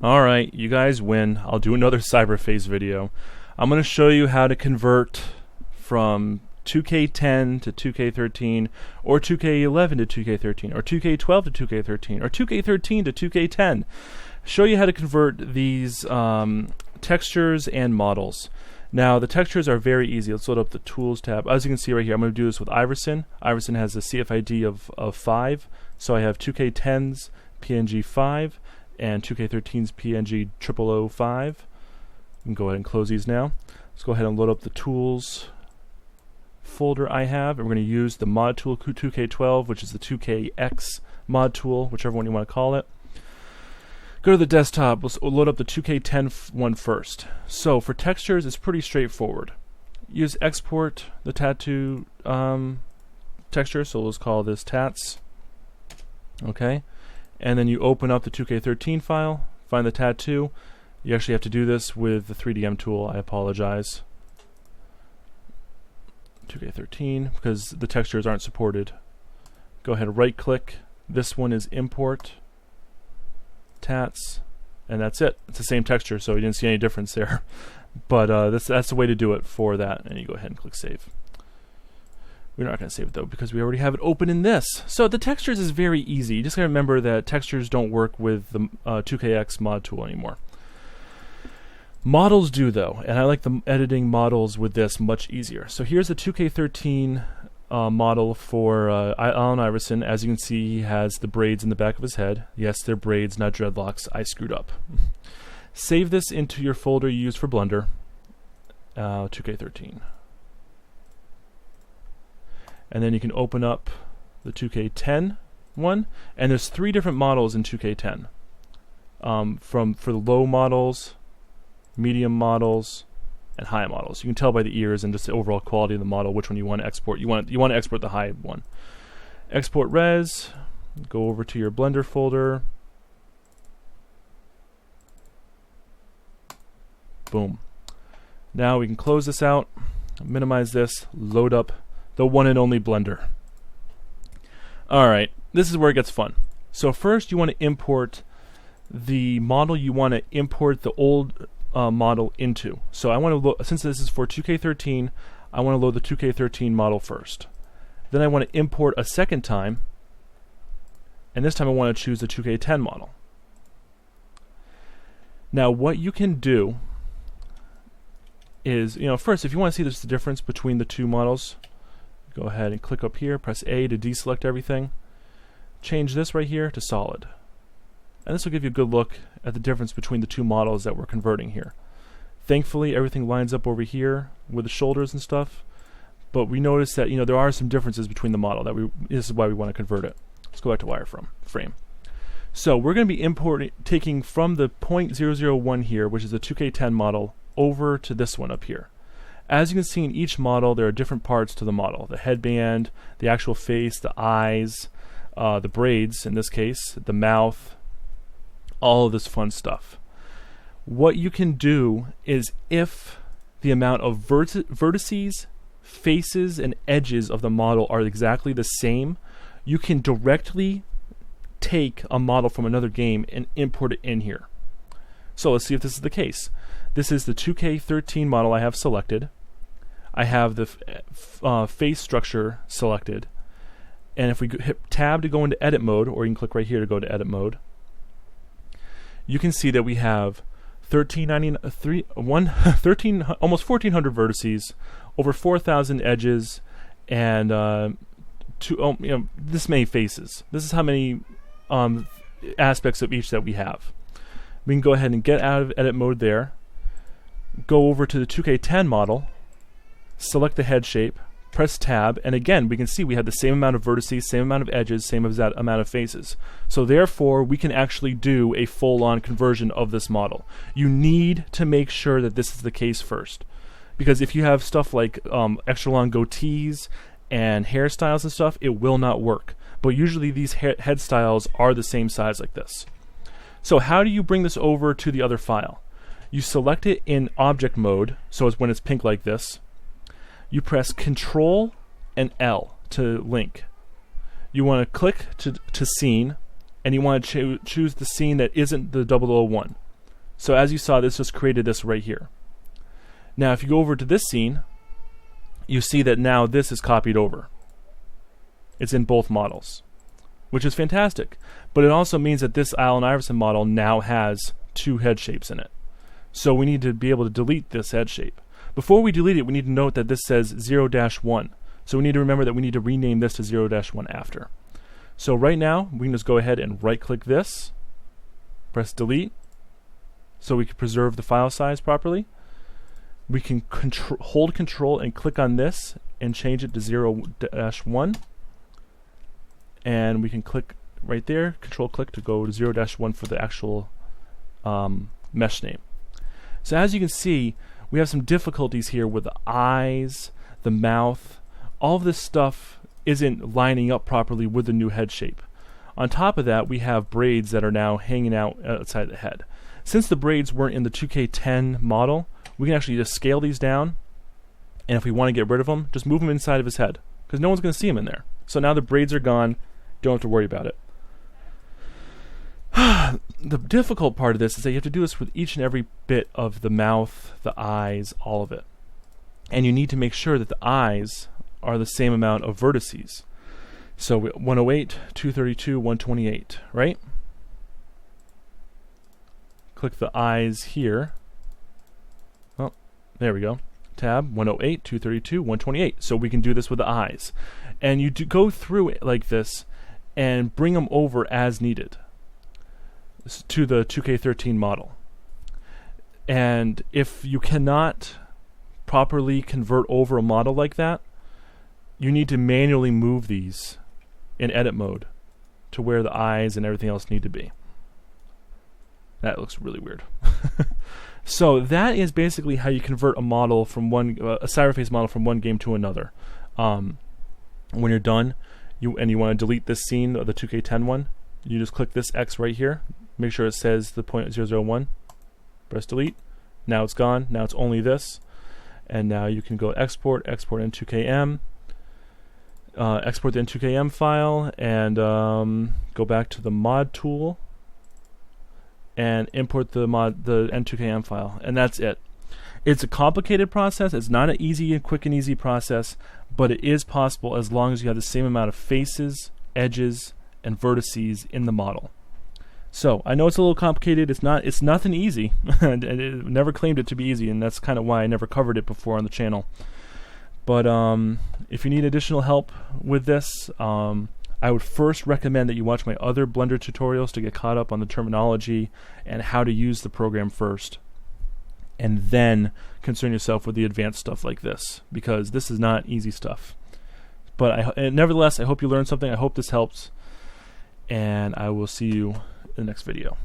Alright, you guys win. I'll do another Cyberface video. I'm going to show you how to convert from 2K10 to 2K13, or 2K11 to 2K13, or 2K12 to 2K13, or 2K13 to 2K10. Show you how to convert these textures and models. Now, the textures are very easy. Let's load up the Tools tab. As you can see right here, I'm going to do this with Iverson. Iverson has a CFID of 5, so I have 2K10's PNG 5 and 2K13's PNG 0005. You can go ahead and close these now. Let's go ahead and load up the Tools folder I have, and we're going to use the mod tool 2K12, which is the 2KX mod tool, whichever one you want to call it. Go to the desktop. Let's load up the 2K10 one first. So for textures, it's pretty straightforward. Use export the tattoo texture, so let's call this tats. Okay, and then you open up the 2K13 file, find the tattoo. You actually have to do this with the 3DM tool. I apologize. 2K13, because the textures aren't supported. Go ahead and right click. This one is import tats, and that's it. It's the same texture, so you didn't see any difference there. But that's the way to do it for that. And you go ahead and click save. We're not going to save it though, because we already have it open in this. So the textures is very easy. You just got to remember that textures don't work with the 2KX mod tool anymore. Models do though, and I like the editing models with this much easier. So here's the 2K13 model for Allen Iverson. As you can see, he has the braids in the back of his head. Yes, they're braids, not dreadlocks. I screwed up. Save this into your folder you use for Blender, 2K13. And then you can open up the 2K10 one, and there's 3 different models in 2K10. For the low models, medium models, and high models. You can tell by the ears and just the overall quality of the model which one you want to export. You want to export the high one. Export res. Go over to your Blender folder. Boom. Now we can close this out, minimize this, load up the one and only Blender. Alright, this is where it gets fun. So first you want to import the model you want to import the old model into. So I want to load, since this is for 2K13, I want to load the 2K13 model first. Then I want to import a second time, and this time I want to choose the 2K10 model. Now what you can do is, first if you want to see the difference between the two models, go ahead and click up here, press A to deselect everything. Change this right here to solid. And this will give you a good look at the difference between the two models that we're converting here. Thankfully, everything lines up over here with the shoulders and stuff. But we notice that there are some differences between the model. This is why we want to convert it. Let's go back to wireframe. So we're going to be taking from the 0.001 here, which is the 2K10 model, over to this one up here. As you can see in each model, there are different parts to the model. The headband, the actual face, the eyes, the braids in this case, the mouth, all of this fun stuff. What you can do is, if the amount of vertices, faces, and edges of the model are exactly the same, you can directly take a model from another game and import it in here. So let's see if this is the case. This is the 2K13 model I have selected. I have the face structure selected, and if we hit tab to go into edit mode, or you can click right here to go to edit mode, you can see that we have 13, almost 1,400 vertices, over 4,000 edges, and this many faces. This is how many aspects of each that we have. We can go ahead and get out of edit mode there, go over to the 2K10 model, select the head shape, press tab, and again we can see we have the same amount of vertices, same amount of edges, same amount of faces. So therefore we can actually do a full-on conversion of this model. You need to make sure that this is the case first, because if you have stuff like extra long goatees and hairstyles and stuff, it will not work. But usually these head styles are the same size like this. So how do you bring this over to the other file? You select it in object mode, so it's when it's pink like this. You press Control and L to link. You want to click to scene, and you want to choose the scene that isn't the 001. So as you saw, this just created this right here. Now if you go over to this scene, you see that now this is copied over. It's in both models, which is fantastic. But it also means that this Allen Iverson model now has two head shapes in it. So we need to be able to delete this head shape. Before we delete it, we need to note that this says 0-1. So we need to remember that we need to rename this to 0-1 after. So right now, we can just go ahead and right-click this, press delete, so we can preserve the file size properly. We can hold Control and click on this and change it to 0-1. And we can click right there, Control-click to go to 0-1 for the actual mesh name. So as you can see, we have some difficulties here with the eyes, the mouth. All of this stuff isn't lining up properly with the new head shape. On top of that, we have braids that are now hanging out outside the head. Since the braids weren't in the 2K10 model, we can actually just scale these down, and if we want to get rid of them, just move them inside of his head, because no one's going to see him in there. So now the braids are gone, don't have to worry about it. The difficult part of this is that you have to do this with each and every bit of the mouth, the eyes, all of it. And you need to make sure that the eyes are the same amount of vertices. So 108, 232, 128, right? Click the eyes here. Oh, there we go. Tab, 108, 232, 128. So we can do this with the eyes. And you do go through it like this and bring them over as needed to the 2K13 model. And if you cannot properly convert over a model like that, you need to manually move these in edit mode to where the eyes and everything else need to be. That looks really weird. So that is basically how you convert a model from a Cyberface model from one game to another. When you're done, you want to delete this scene, the 2K10 one, you just click this X right here. Make sure it says the .001. Press delete. Now it's gone. Now it's only this. And now you can go export in 2KM. Export the N2KM file and go back to the mod tool and import the N2KM file, and that's it. It's a complicated process. It's not an easy and quick and easy process, but it is possible as long as you have the same amount of faces, edges, and vertices in the model. So I know it's a little complicated. It's nothing easy. And it never claimed it to be easy, and that's kind of why I never covered it before on the channel. But if you need additional help with this, I would first recommend that you watch my other Blender tutorials to get caught up on the terminology and how to use the program first. And then concern yourself with the advanced stuff like this, because this is not easy stuff. But nevertheless, I hope you learned something. I hope this helps. And I will see you in the next video.